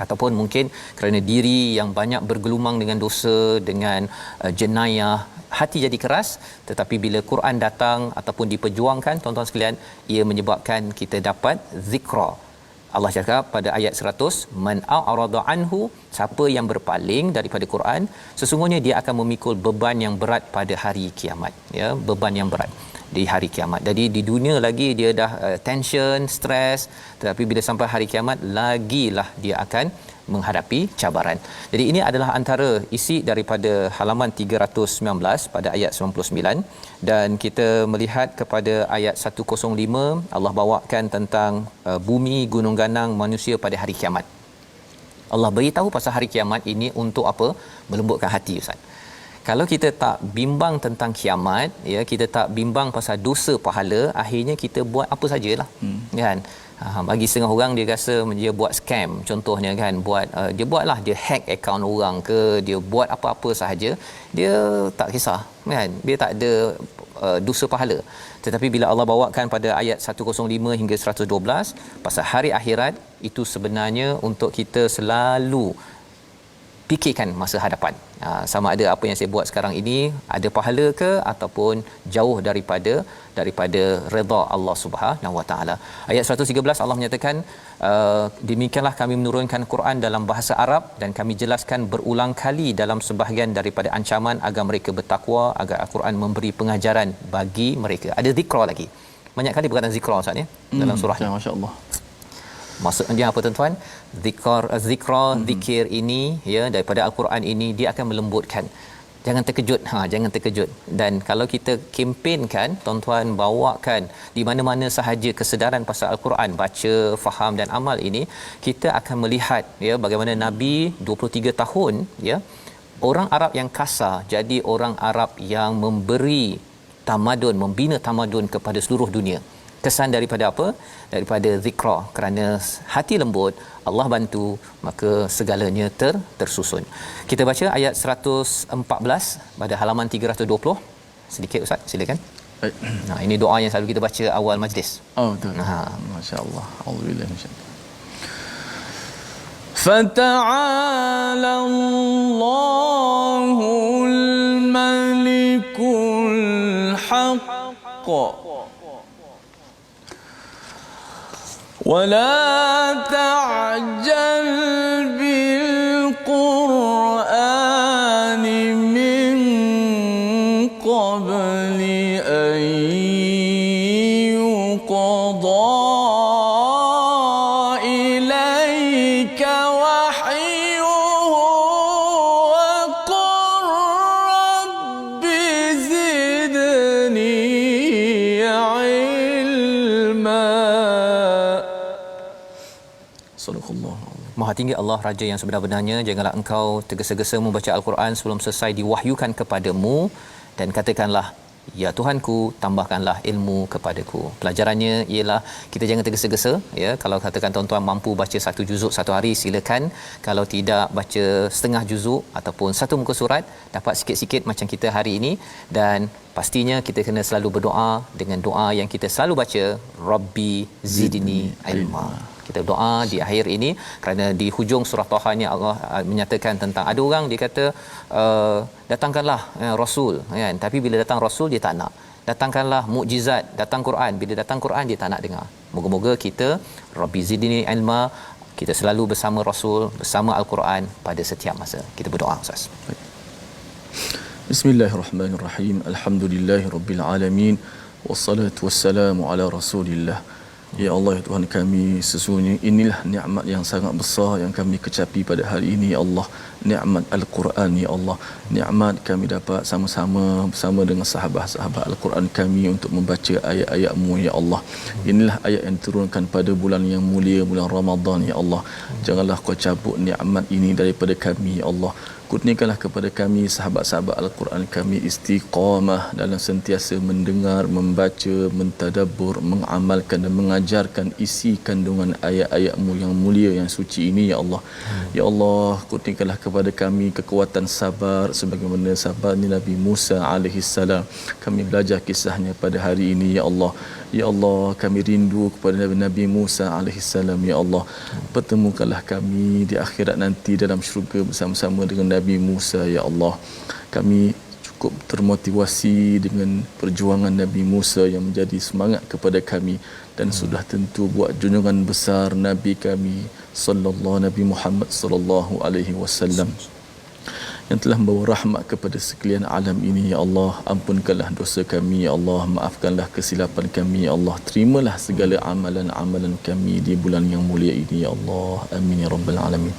ataupun mungkin kerana diri yang banyak bergelumang dengan dosa, dengan jenayah, hati jadi keras. Tetapi bila Quran datang ataupun diperjuangkan, tuan-tuan sekalian, ia menyebabkan kita dapat zikra. Allah cakap pada ayat 100, man a'rada anhu, siapa yang berpaling daripada Quran, sesungguhnya dia akan memikul beban yang berat pada hari kiamat, ya, beban yang berat di hari kiamat. Jadi di dunia lagi dia dah tension, stres, tetapi bila sampai hari kiamat lagilah dia akan menghadapi cabaran. Jadi ini adalah antara isi daripada halaman 319 pada ayat 99, dan kita melihat kepada ayat 105, Allah bawakan tentang bumi, gunung ganang, manusia pada hari kiamat. Allah beritahu pasal hari kiamat ini untuk apa? Melembutkan hati, Ustaz. Kalau kita tak bimbang tentang kiamat, ya, kita tak bimbang pasal dosa pahala, akhirnya kita buat apa sajalah, kan? Bagi setengah orang dia rasa dia buat scam contohnya, kan, dia buatlah, dia hack akaun orang ke, dia buat apa-apa sahaja, dia tak kisah, kan, dia tak ada dosa pahala. Tetapi bila Allah bawakan pada ayat 105 hingga 112 pasal hari akhirat, itu sebenarnya untuk kita selalu fikirkan masa hadapan. Sama ada apa yang saya buat sekarang ini ada pahala ke, ataupun jauh daripada redha Allah Subhanahu Wa Taala. Ayat 113 Allah menyatakan, demikianlah kami menurunkan Quran dalam bahasa Arab dan kami jelaskan berulang kali dalam sebahagian daripada ancaman agar mereka bertakwa, agar Al-Quran memberi pengajaran bagi mereka. Ada zikra lagi. Banyak kali berkata zikra, Ustaz, ya, dalam surah ni. Masya-Allah. Maksudnya apa, tuan-tuan? Zikra, zikir ini, ya, daripada Al-Quran ini, dia akan melembutkan. Jangan terkejut, jangan terkejut. Dan kalau kita kempenkan, tuan-tuan bawakan di mana-mana sahaja kesedaran pasal Al-Quran, baca, faham dan amal ini, kita akan melihat, ya, bagaimana Nabi 23 tahun, ya, orang Arab yang kasar jadi orang Arab yang memberi tamadun, membina tamadun kepada seluruh dunia. Kesan daripada apa? Daripada zikra. Kerana hati lembut, Allah bantu, maka segalanya tersusun. Kita baca ayat 114 pada halaman 320. Sedikit, Ustaz, silakan. Baik. Ini doa yang selalu kita baca awal majlis. Oh, betul. Masya-Allah. Alhamdulillah, masya-Allah. Fata'ala Allahul Malikul Haqq ولا تعجل بالقرآن من قبل أن يقضى إليك وحيه وقل رب زدني علما. Maha tinggi Allah, Raja yang sebenar-benarnya, janganlah engkau tergesa-gesa membaca Al-Quran sebelum selesai diwahyukan kepadamu, dan katakanlah ya Tuhanku tambahkanlah ilmu kepadaku. Pelajarannya ialah kita jangan tergesa-gesa ya. Kalau katakan tuan-tuan mampu baca satu juzuk satu hari, silakan. Kalau tidak, baca setengah juzuk ataupun satu muka surat, dapat sikit-sikit macam kita hari ini. Dan pastinya kita kena selalu berdoa dengan doa yang kita selalu baca, Rabbi zidni ilma. Kita doa di akhir ini kerana di hujung surah Taha ni Allah menyatakan tentang ada orang dia kata datangkanlah rasul kan, tapi bila datang rasul dia tak nak. Datangkanlah mukjizat, datang Quran, bila datang Quran dia tak nak dengar. Moga-moga kita Rabbi zidni ilma, kita selalu bersama rasul, bersama al-Quran pada setiap masa. Kita berdoa Ustaz. Bismillahirrahmanirrahim. Alhamdulillahirabbil alamin. Wassalatu wassalamu ala Rasulillah. Ya Allah, ya Tuhan kami, sesungguhnya inilah nikmat yang sangat besar yang kami kecapi pada hari ini ya Allah. Nikmat Al-Quran ya Allah. Nikmat kami dapat sama-sama bersama dengan sahabat-sahabat Al-Quran kami untuk membaca ayat-ayat-Mu ya Allah. Inilah ayat yang diturunkan pada bulan yang mulia, bulan Ramadan ya Allah. Janganlah Kau cabut nikmat ini daripada kami ya Allah. Kurniakanlah kepada kami sahabat-sahabat Al-Quran kami istiqamah dalam sentiasa mendengar, membaca, mentadabbur, mengamalkan dan mengajarkan isi kandungan ayat-ayat-Mu yang mulia yang suci ini ya Allah. Ya Allah, kurniakanlah kepada kami kekuatan sabar sebagaimana sabarnya Nabi Musa alaihi salam. Kami belajar kisahnya pada hari ini ya Allah. Ya Allah, kami rindu kepada Nabi Musa alaihi salam ya Allah. Pertemukanlah kami di akhirat nanti dalam syurga bersama-sama dengan Nabi Musa ya Allah. Kami cukup termotivasi dengan perjuangan Nabi Musa yang menjadi semangat kepada kami, dan sudah tentu buat junjungan besar Nabi kami Nabi Muhammad sallallahu alaihi wasallam yang telah membawa rahmat kepada sekalian alam ini ya Allah. Ampunkanlah dosa kami ya Allah, maafkanlah kesilapan kami ya Allah. Terimalah segala amalan-amalan kami di bulan yang mulia ini ya Allah. Amin ya rabbal alamin.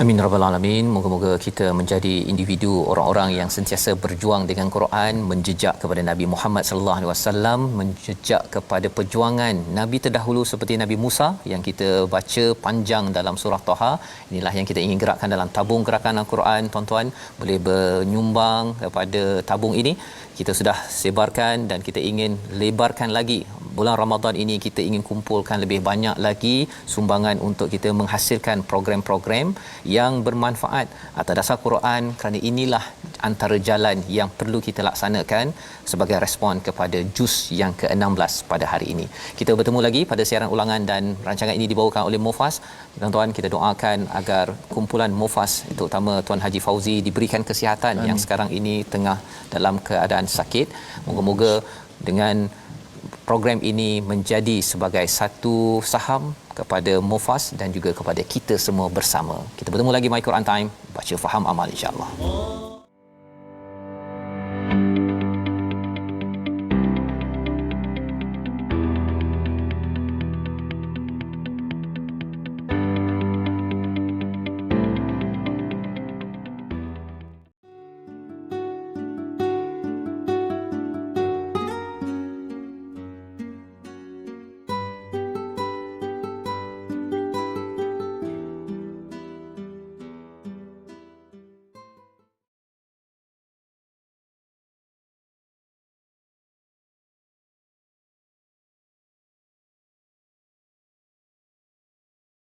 Amin rabbal alamin. Moga-moga kita menjadi individu orang-orang yang sentiasa berjuang dengan Quran, menjejak kepada Nabi Muhammad sallallahu alaihi wasallam, menjejak kepada perjuangan nabi terdahulu seperti Nabi Musa yang kita baca panjang dalam surah Taha. Inilah yang kita ingin gerakkan dalam tabung gerakan Al-Quran. Tuan-tuan boleh bernyumbang kepada tabung ini. Kita sudah sebarkan dan kita ingin lebarkan lagi. Bulan Ramadan ini kita ingin kumpulkan lebih banyak lagi sumbangan untuk kita menghasilkan program-program yang bermanfaat atas dasar Quran, kerana inilah antara jalan yang perlu kita laksanakan sebagai respon kepada juz yang ke-16 pada hari ini. Kita bertemu lagi pada siaran ulangan dan rancangan ini dibawakan oleh Mufas. Tuan-tuan, kita doakan agar kumpulan Mufas, terutama Tuan Haji Fauzi, diberikan kesihatan. Amin. Yang sekarang ini tengah dalam keadaan sakit. Moga-moga dengan program ini menjadi sebagai satu saham kepada Mufas dan juga kepada kita semua bersama. Kita bertemu lagi My Quran Time, baca faham amal insya-Allah.